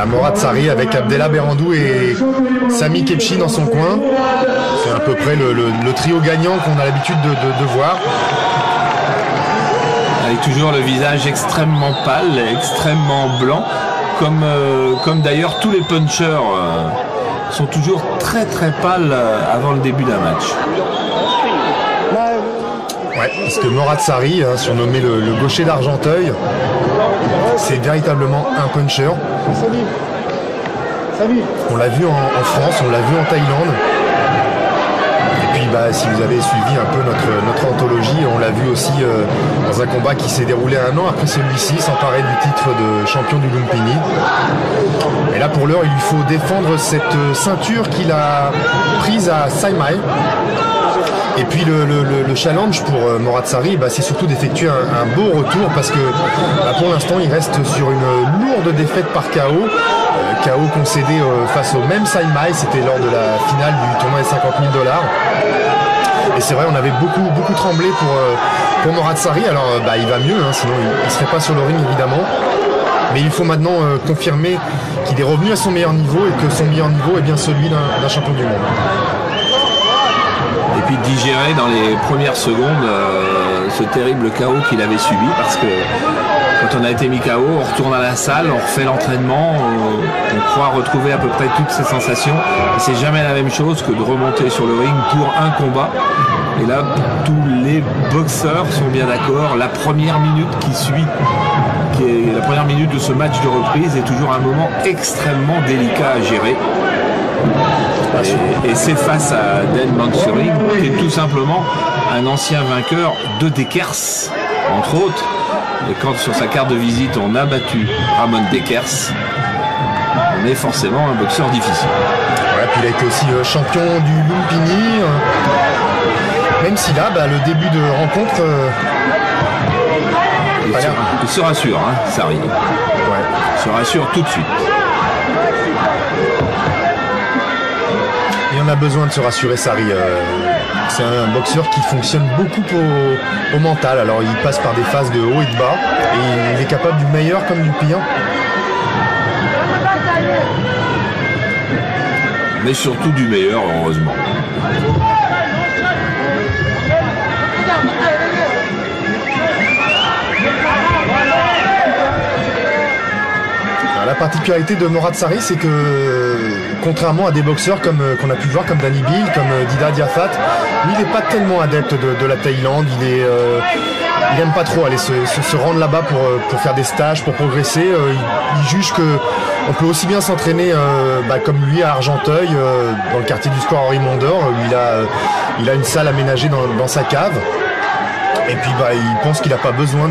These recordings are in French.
Voilà, Morad Sarri avec Abdellah Berandou et Sami Kepchi dans son coin. C'est à peu près le trio gagnant qu'on a l'habitude de voir. Avec toujours le visage extrêmement pâle, extrêmement blanc, comme d'ailleurs tous les punchers sont toujours très très pâles avant le début d'un match. Ouais, parce que Morad Sarri, surnommé le gaucher d'Argenteuil, c'est véritablement un puncher. On l'a vu en France, on l'a vu en Thaïlande. Et puis si vous avez suivi un peu notre anthologie, on l'a vu aussi dans un combat qui s'est déroulé un an après celui-ci, s'emparer du titre de champion du Lumpini. Et là pour l'heure, il lui faut défendre cette ceinture qu'il a prise à Saimae. Et puis le challenge pour Morad Sarri, c'est surtout d'effectuer un beau retour parce que pour l'instant il reste sur une lourde défaite par KO. KO concédé face au même Saimae, c'était lors de la finale du tournoi des $50 000. Et c'est vrai, on avait beaucoup tremblé pour Morad Sarri. Alors il va mieux, sinon il ne serait pas sur le ring évidemment. Mais il faut maintenant confirmer qu'il est revenu à son meilleur niveau et que son meilleur niveau est bien celui d'un champion du monde. Et puis digérer dans les premières secondes ce terrible KO qu'il avait subi, parce que quand on a été mis KO, on retourne à la salle, on refait l'entraînement, on croit retrouver à peu près toutes ces sensations. Et c'est jamais la même chose que de remonter sur le ring pour un combat. Et là, tous les boxeurs sont bien d'accord. La première minute qui suit, qui est la première minute de ce match de reprise, est toujours un moment extrêmement délicat à gérer. Et c'est face à Dan Mansouri, qui est tout simplement un ancien vainqueur de Dekers, entre autres. Et quand sur sa carte de visite on a battu Ramon Dekers, on est forcément un boxeur difficile. Ouais, puis il a été aussi champion du Lumpini. Même si là, le début de rencontre... il se rassure, Sarri. Ouais. Il se rassure tout de suite. Il en a besoin de se rassurer, Sarri. C'est un boxeur qui fonctionne beaucoup au mental. Alors il passe par des phases de haut et de bas et il est capable du meilleur comme du pire. Mais surtout du meilleur, heureusement. La particularité de Morad Sarri, c'est que contrairement à des boxeurs comme qu'on a pu voir comme Danny Bill, comme Dida Diafat, lui il n'est pas tellement adepte de la Thaïlande. Il n'aime pas trop aller se rendre là-bas pour faire des stages, pour progresser. Il juge que on peut aussi bien s'entraîner comme lui à Argenteuil, dans le quartier du Square Henri Mondor, où il a une salle aménagée dans sa cave. Et puis il pense qu'il n'a pas besoin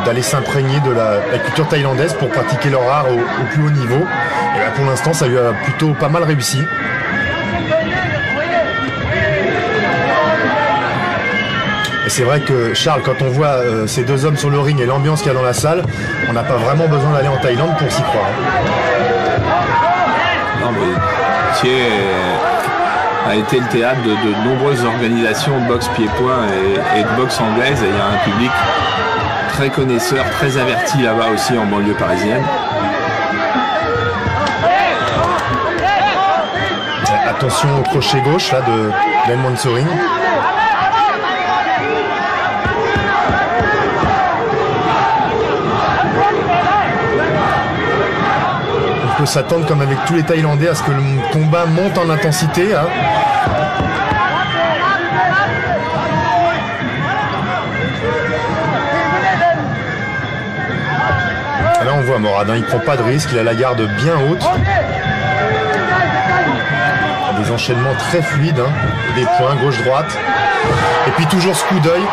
d'aller s'imprégner de la culture thaïlandaise pour pratiquer leur art au plus haut niveau. Et pour l'instant, ça lui a plutôt pas mal réussi. Et c'est vrai que Charles, quand on voit ces deux hommes sur le ring et l'ambiance qu'il y a dans la salle, on n'a pas vraiment besoin d'aller en Thaïlande pour s'y croire. Non mais Thiers a été le théâtre de nombreuses organisations de boxe pied-point et de boxe anglaise, et il y a un public très connaisseur, très averti là-bas aussi en banlieue parisienne. Attention au crochet gauche là de Dan Mansouri. On peut s'attendre, comme avec tous les Thaïlandais, à ce que le combat monte en intensité. Là on voit Morad, il prend pas de risque, il a la garde bien haute. Des enchaînements très fluides, des points gauche-droite. Et puis toujours ce coup d'œil.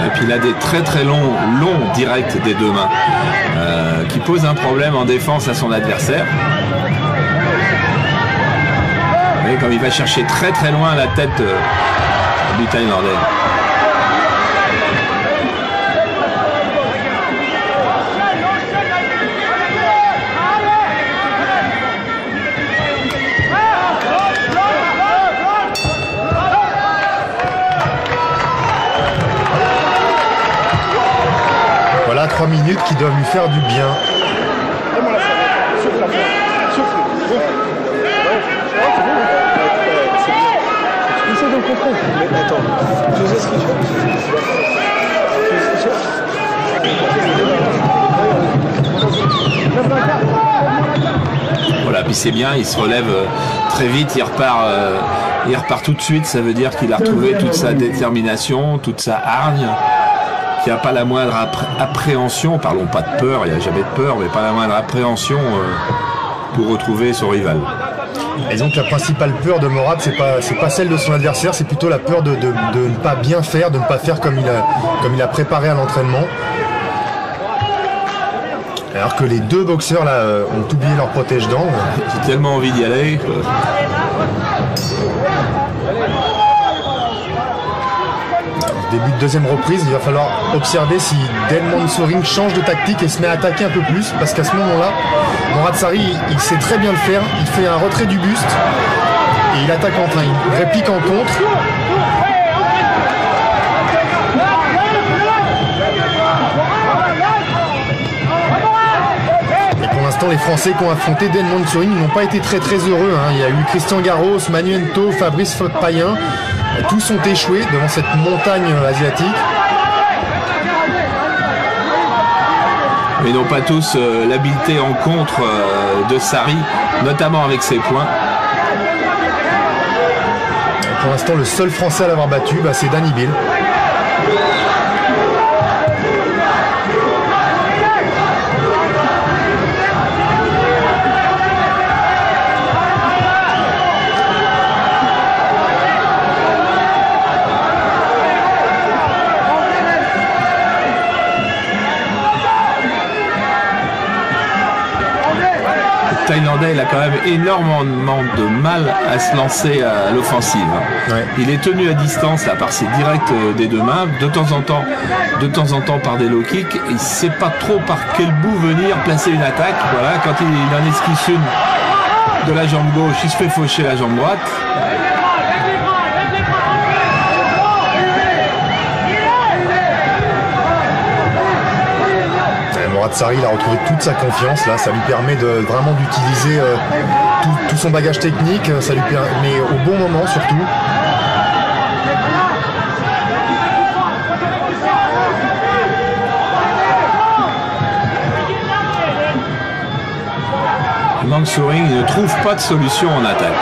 Et puis il a des très longs directs des deux mains qui posent un problème en défense à son adversaire. Vous voyez comme il va chercher très loin la tête du Thaïlandais. Voilà, 3 minutes qui doivent lui faire du bien. Voilà, puis c'est bien, il se relève très vite, il repart tout de suite, ça veut dire qu'il a retrouvé toute sa détermination, toute sa hargne, qu'il n'y a pas la moindre appréhension, parlons pas de peur, il n'y a jamais de peur, mais pas la moindre appréhension pour retrouver son rival. Et donc la principale peur de Morad, c'est pas celle de son adversaire, c'est plutôt la peur de ne pas bien faire, de ne pas faire comme il a préparé à l'entraînement. Alors que les deux boxeurs là ont oublié leur protège-dents. J'ai tellement envie d'y aller. Début de deuxième reprise, il va falloir observer si Dan Mansouri change de tactique et se met à attaquer un peu plus, parce qu'à ce moment-là, Morad Sarri, il sait très bien le faire, il fait un retrait du buste et il attaque en plein, il réplique en contre. Et pour l'instant, les Français qui ont affronté Dan Mansouri n'ont pas été très heureux, hein. Il y a eu Christian Garros, Manu Hento, Fabrice Payen. Tous ont échoué devant cette montagne asiatique. Mais ils n'ont pas tous l'habileté en contre de Sarri, notamment avec ses points. Pour l'instant, le seul Français à l'avoir battu, c'est Danny Bill. Thaïlandais, il a quand même énormément de mal à se lancer à l'offensive. Ouais. Il est tenu à distance là, par ses directs des deux mains, de temps en temps par des low kicks. Il ne sait pas trop par quel bout venir placer une attaque. Voilà, quand il en esquisse une de la jambe gauche, il se fait faucher la jambe droite. Morad Sarri, il a retrouvé toute sa confiance là, ça lui permet vraiment d'utiliser tout son bagage technique, ça lui permet au bon moment surtout. Mansouri ne trouve pas de solution en attaque.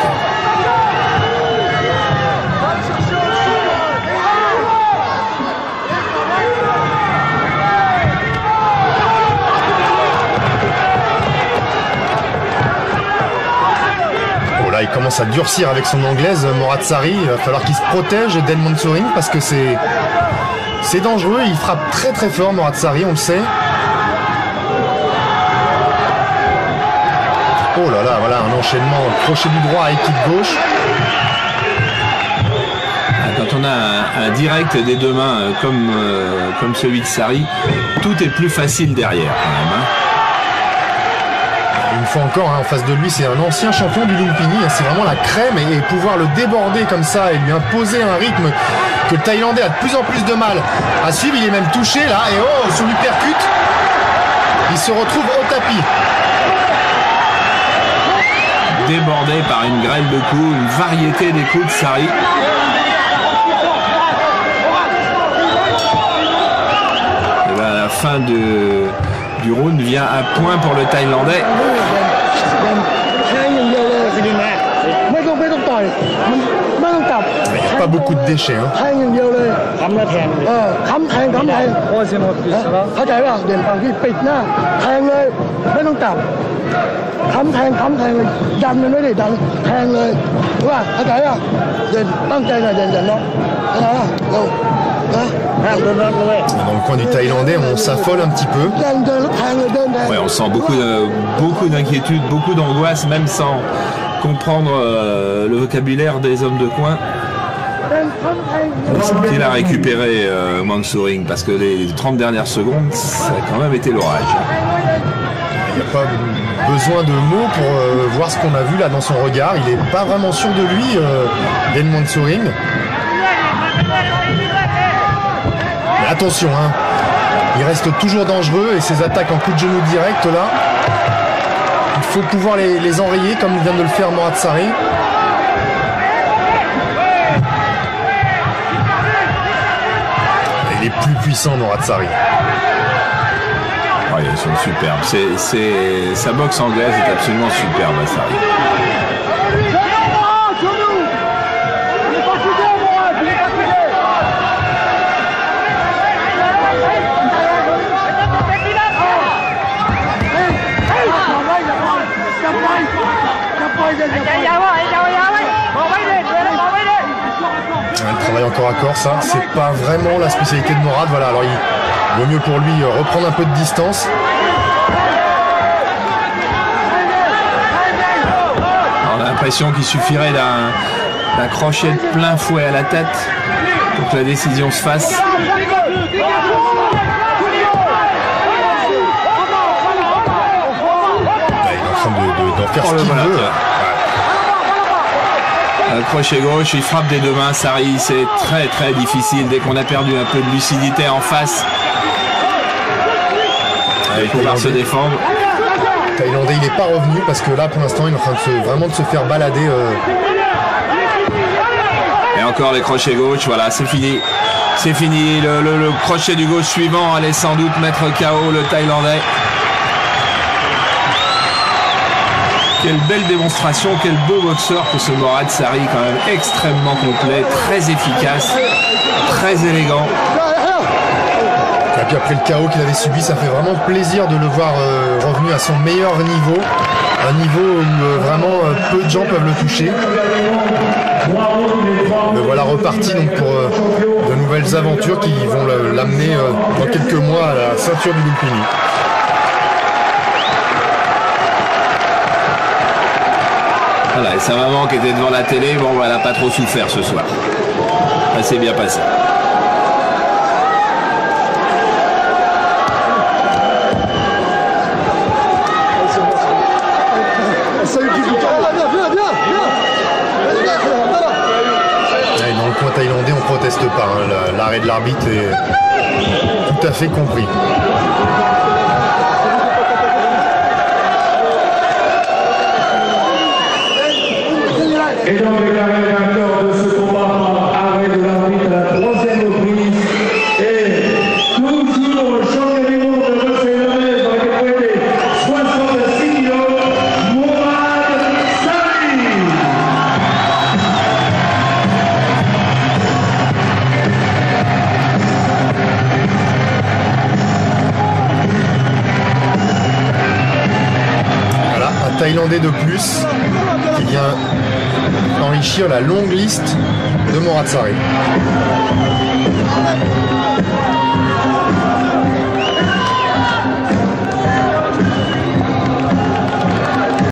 Il commence à durcir avec son anglaise, Morad Sarri. Il va falloir qu'il se protège, Dan Mansouri, parce que c'est dangereux. Il frappe très fort, Morad Sarri, on le sait. Oh là là, voilà un enchaînement, crochet du droit avec kick gauche. Quand on a un direct des deux mains comme celui de Sarri, tout est plus facile derrière quand même, hein. Une fois encore, en face de lui, c'est un ancien champion du Lumpini. C'est vraiment la crème et pouvoir le déborder comme ça et lui imposer un rythme que le Thaïlandais a de plus en plus de mal à suivre. Il est même touché là et oh, sur l'uppercut, il se retrouve au tapis. Débordé par une grêle de coups, une variété des coups de Sarri. Et là, à la fin du round vient un point pour le Thaïlandais. Il n'y a pas beaucoup de déchets, hein. Dans le coin du Thaïlandais, on s'affole un petit peu. Ouais, on sent beaucoup d'inquiétude, beaucoup d'angoisse, même sans comprendre le vocabulaire des hommes de coin. Il a récupéré Mansouri parce que les 30 dernières secondes, ça a quand même été l'orage. Il n'y a pas besoin de mots pour voir ce qu'on a vu là dans son regard. Il n'est pas vraiment sûr de lui, Dan Mansouri. Mais attention, hein. il reste toujours dangereux et ses attaques en coup de genou direct là, il faut pouvoir les enrayer comme vient de le faire Morad Sarri. Il est plus puissant Morad Sarri. Ouais, ils sont superbes. Sa boxe anglaise est absolument superbe, Sarri. Il travaille encore à corps, ça. C'est pas vraiment la spécialité de Morad. Voilà, alors il vaut mieux pour lui reprendre un peu de distance. On a l'impression qu'il suffirait d'un crochet de plein fouet à la tête pour que la décision se fasse. Il est en train d'en faire ce qu'il veut. Un crochet gauche, il frappe des deux mains, Sarri, c'est très très difficile dès qu'on a perdu un peu de lucidité en face. Il faut pouvoir se défendre. Thaïlandais, il n'est pas revenu parce que là pour l'instant il est en train vraiment de se faire balader. Et encore les crochets gauche, voilà, c'est fini. C'est fini, le crochet du gauche suivant allait sans doute mettre KO le Thaïlandais. Quelle belle démonstration, quel beau boxeur que ce Morad Sarri, quand même extrêmement complet, très efficace, très élégant. Et puis après le KO qu'il avait subi, ça fait vraiment plaisir de le voir revenu à son meilleur niveau. Un niveau où vraiment peu de gens peuvent le toucher. Le voilà reparti donc pour de nouvelles aventures qui vont l'amener dans quelques mois à la ceinture du Lumpini. Voilà, et sa maman qui était devant la télé, bon, elle n'a pas trop souffert ce soir. Ça s'est bien passé. Dans le coin thaïlandais, on ne proteste pas. Hein. L'arrêt de l'arbitre est tout à fait compris. Et donc déclaré vainqueur de ce combat par arrêt de l'arbitre à la troisième reprise. Et toujours le champion du monde de boxe thaïlandaise dans la catégorie 66 kg, Morad Sarri. Voilà, un Thaïlandais de plus qui vient enrichir la longue liste de Morad Sarri.